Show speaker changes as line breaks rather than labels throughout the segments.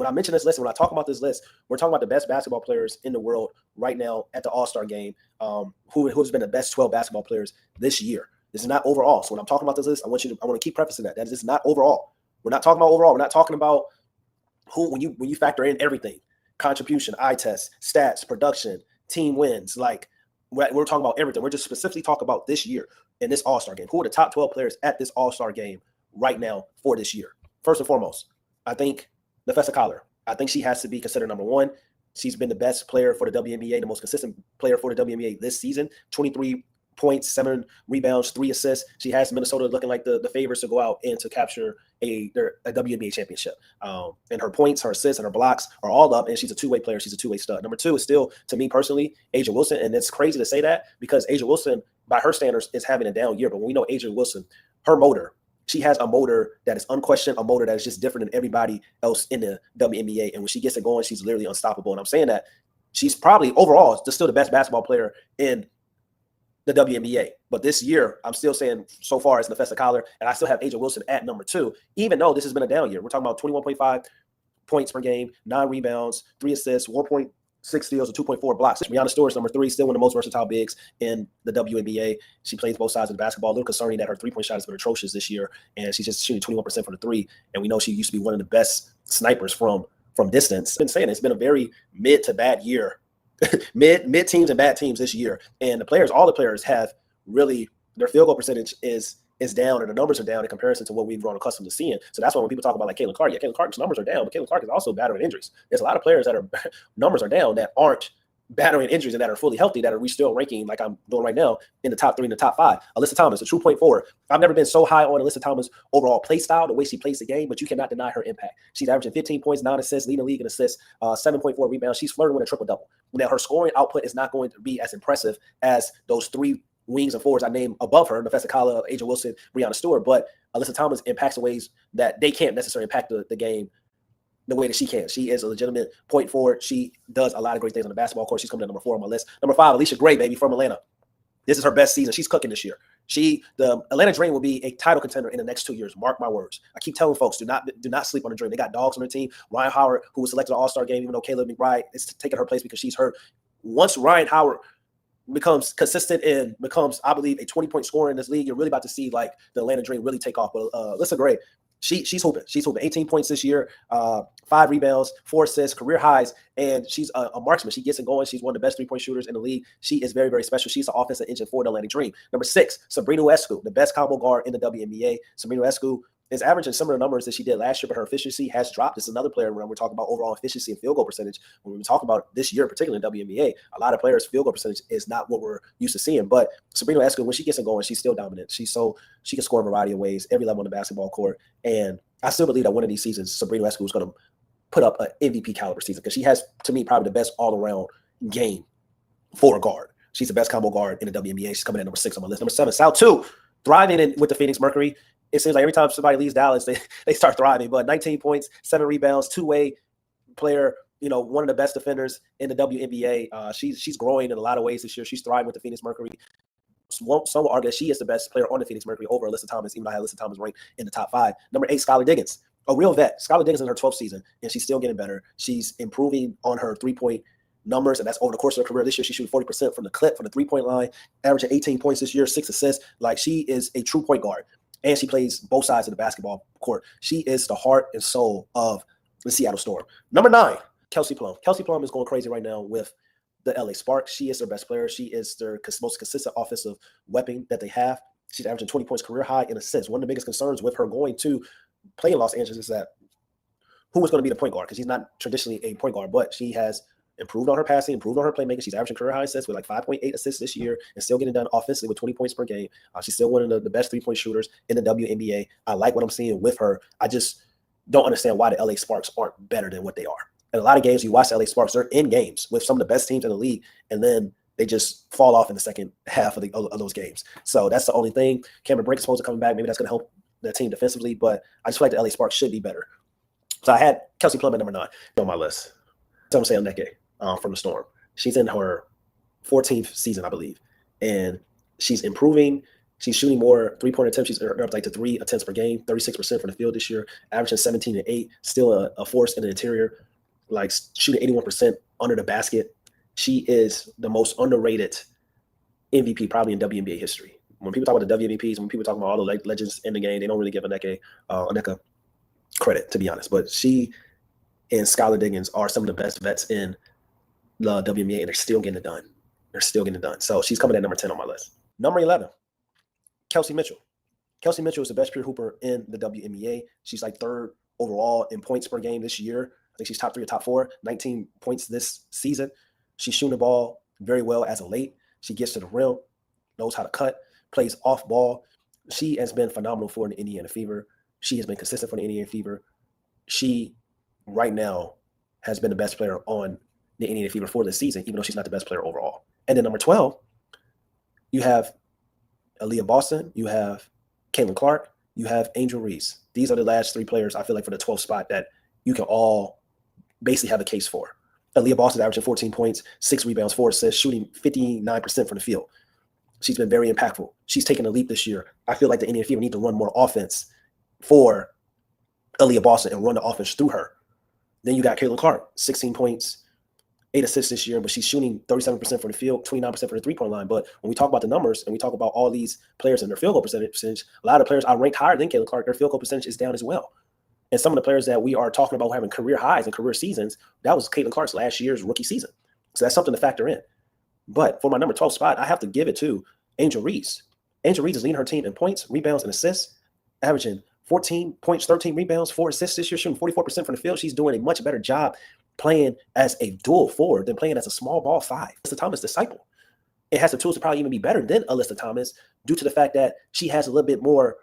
when I mention this list, when I talk about this list, we're talking about the best basketball players in the world right now at the All-Star game, who's been the best 12 basketball players this year. This is not overall. So when I'm talking about this list, I want to keep prefacing that is not overall. We're not talking about overall. We're not talking about who when you factor in everything, contribution, eye test, stats, production, team wins. Like we're talking about everything. We're just specifically talking about this year in this All-Star game. Who are the top 12 players at this All-Star game right now for this year? First and foremost, I think Naphesa Collier. I think she has to be considered number one. She's been the best player for the WNBA, the most consistent player for the WNBA this season. 23 points, 7 rebounds, 3 assists. She has Minnesota looking like the favorites to go out and to capture a WNBA championship. And her points, her assists, and her blocks are all up, and she's a two-way player. She's a two-way stud. Number 2 is still, to me personally, A'ja Wilson, and it's crazy to say that because A'ja Wilson, by her standards, is having a down year. But when we know A'ja Wilson, her motor, she has a motor that is unquestioned, a motor that is just different than everybody else in the WNBA. And when she gets it going, she's literally unstoppable. And I'm saying that she's probably overall still the best basketball player in the WNBA. But this year, I'm still saying so far it's Naphesa Collier, and I still have A'ja Wilson at number 2, even though this has been a down year. We're talking about 21.5 points per game, 9 rebounds, 3 assists, 1.6 steals, and 2.4 blocks. Breanna Stewart's number 3, still one of the most versatile bigs in the WNBA. She plays both sides of the basketball. A little concerning that her three-point shot has been atrocious this year, and she's just shooting 21% from the 3. And we know she used to be one of the best snipers from distance. I've been saying it's been a very mid to bad year. mid teams and bad teams this year. And all the players have really, their field goal percentage is down, and the numbers are down in comparison to what we've grown accustomed to seeing. So that's why when people talk about like Caitlin Clark, Caitlin Clark's numbers are down, but Caitlin Clark is also battering injuries. There's a lot of players that are numbers are down that aren't battering injuries and that are fully healthy, that are we still ranking like I'm doing right now in the top 3 and the top 5. Alyssa Thomas, a true point forward. I've never been so high on Alyssa Thomas' overall play style, the way she plays the game, but you cannot deny her impact. She's averaging 15 points, 9 assists, leading the league in assists, 7.4 rebounds. She's flirting with a triple-double. Now, her scoring output is not going to be as impressive as those 3 wings and forwards I named above her, Naphesa Collier, A'ja Wilson, Breanna Stewart, but Alyssa Thomas impacts in ways that they can't necessarily impact the game the way that she can. She is a legitimate point forward. She does a lot of great things on the basketball court. She's coming to number 4 on my list. Number 5, Alicia Gray, baby, from Atlanta. This is her best season. She's cooking this year. The Atlanta Dream will be a title contender in the next 2 years. Mark my words. I keep telling folks, do not sleep on the Dream. They got dogs on their team. Ryan Howard, who was selected to All-Star game, even though Caleb McBride is taking her place because she's hurt. Once Ryan Howard becomes consistent and becomes, I believe, a 20-point scorer in this league, you're really about to see like the Atlanta Dream really take off. But Alyssa Gray, she's hooping. She's hooping 18 points this year, 5 rebounds, 4 assists, career highs, and she's a marksman. She gets it going. She's one of the best 3-point shooters in the league. She is very, very special. She's an offensive engine for the Atlanta Dream. Number 6, Sabrina Ionescu, the best combo guard in the WNBA. Sabrina Ionescu is averaging similar numbers that she did last year, but her efficiency has dropped. This is another player when we're talking about overall efficiency and field goal percentage. When we talk about this year, particularly in WNBA, a lot of players' field goal percentage is not what we're used to seeing. But Sabrina Ionescu, when she gets it going, she's still dominant. She can score a variety of ways, every level on the basketball court. And I still believe that one of these seasons, Sabrina Ionescu is going to put up an MVP caliber season because she has, to me, probably the best all-around game for a guard. She's the best combo guard in the WNBA. She's coming in number 6 on my list. Number 7, Satou, thriving with the Phoenix Mercury. It seems like every time somebody leaves Dallas, they start thriving. But 19 points, 7 rebounds, 2-way player, one of the best defenders in the WNBA. She's growing in a lot of ways this year. She's thriving with the Phoenix Mercury. Some will argue that she is the best player on the Phoenix Mercury over Alyssa Thomas, even though I had Alyssa Thomas ranked in the top 5. Number 8, Skylar Diggins, a real vet. Skylar Diggins in her 12th season, and she's still getting better. She's improving on her 3-point numbers, and that's over the course of her career. This year, she's shooting 40% from the 3-point line, averaging 18 points this year, 6 assists. Like, she is a true point guard. And she plays both sides of the basketball court. She is the heart and soul of the Seattle Storm. Number 9, Kelsey Plum. Kelsey Plum is going crazy right now with the LA Sparks. She is their best player. She is their most consistent offensive weapon that they have. She's averaging 20 points career high in assists. One of the biggest concerns with her going to play in Los Angeles is that who is going to be the point guard, because she's not traditionally a point guard, but she has improved on her passing, improved on her playmaking. She's averaging career high assists with like 5.8 assists this year and still getting done offensively with 20 points per game. She's still one of the best 3-point shooters in the WNBA. I like what I'm seeing with her. I just don't understand why the LA Sparks aren't better than what they are. In a lot of games, you watch the LA Sparks, they're in games with some of the best teams in the league, and then they just fall off in the second half of those games. So that's the only thing. Cameron Brink is supposed to come back. Maybe that's going to help the team defensively, but I just feel like the LA Sparks should be better. So I had Kelsey Plum at number 9 on my list. So I'm saying Nneka from the Storm. She's in her 14th season, I believe, and she's improving She's shooting more three-point attempts. She's up like to 3 attempts per game, 36% from the field this year, averaging 17 and 8, still a force in the interior, like shooting 81% under the basket. She is the most underrated MVP probably in WNBA history. When people talk about the WMVPs, when people talk about all the legends in the game, they don't really give Nneka credit, to be honest. But she and Skylar Diggins are some of the best vets in the WNBA, and they're still getting it done. They're still getting it done. So she's coming at number 10 on my list. Number 11. Kelsey Mitchell. Kelsey Mitchell is the best pure hooper in the WNBA. She's like 3rd overall in points per game this year. I think she's top 3 or top 4, 19 points this season. She's shooting the ball very well as a late. She gets to the rim, knows how to cut, plays off ball. She has been phenomenal for the Indiana Fever. She has been consistent for the Indiana Fever. She, right now, has been the best player on the Indiana Fever for this season, even though she's not the best player overall. And then number 12, you have Aaliyah Boston, you have Caitlin Clark, you have Angel Reese. These are the last 3 players, I feel like, for the 12th spot that you can all basically have a case for. Aaliyah Boston averaging 14 points, 6 rebounds, 4 assists, shooting 59% from the field. She's been very impactful. She's taken a leap this year. I feel like the Indiana Fever need to run more offense for Aaliyah Boston and run the offense through her. Then you got Caitlin Clark, 16 points, 8 assists this year, but she's shooting 37% from the field, 29% from the three-point line. But when we talk about the numbers and we talk about all these players and their field goal percentage, a lot of players are ranked higher than Caitlin Clark. Their field goal percentage is down as well. And some of the players that we are talking about having career highs and career seasons, that was Caitlin Clark's last year's rookie season. So that's something to factor in. But for my number 12 spot, I have to give it to Angel Reese. Angel Reese is leading her team in points, rebounds, and assists, averaging 14 points, 13 rebounds, 4 assists this year, shooting 44% from the field. She's doing a much better job playing as a dual forward than playing as a small ball 5. Alyssa Thomas' disciple. It has the tools to probably even be better than Alyssa Thomas due to the fact that she has a little bit more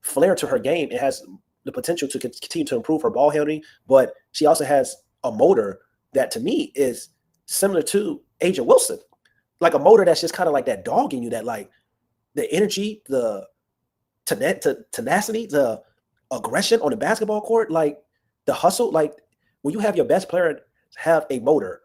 flair to her game. It has the potential to continue to improve her ball handling, but she also has a motor that to me is similar to Aja Wilson. Like a motor that's just kind of like that dog in you, that like the energy, the tenacity, the aggression on the basketball court, like the hustle. Like when you have your best player have a motor,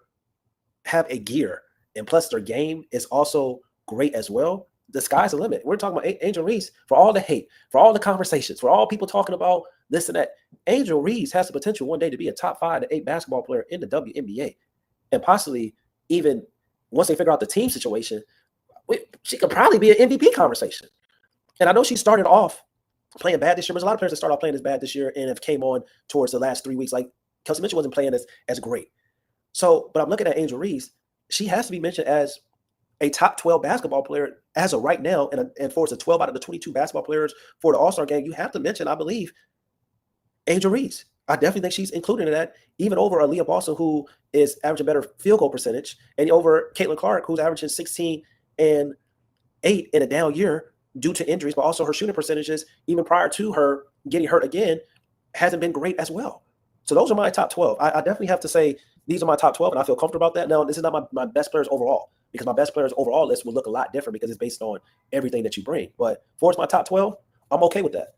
have a gear, and plus their game is also great as well, the sky's the limit. We're talking about Angel Reese. For all the hate, for all the conversations, for all people talking about this and that, Angel Reese has the potential one day to be a top 5 to 8 basketball player in the WNBA. And possibly even once they figure out the team situation, she could probably be an MVP conversation. And I know she started off playing bad this year. There's a lot of players that start off playing as bad this year and have came on towards the last 3 weeks. Like Kelsey Mitchell wasn't playing as great. So, but I'm looking at Angel Reese. She has to be mentioned as a top 12 basketball player as of right now. And for it's a 12 out of the 22 basketball players for the All-Star game, you have to mention, I believe, Angel Reese. I definitely think she's included in that, even over Aaliyah Boston, who is averaging better field goal percentage, and over Caitlin Clark, who's averaging 16 and 8 in a down year due to injuries, but also her shooting percentages, even prior to her getting hurt again, hasn't been great as well. So those are my top 12. I definitely have to say these are my top 12, and I feel comfortable about that. Now, this is not my best players overall, because my best players overall list will look a lot different because it's based on everything that you bring. But for my top 12, I'm okay with that.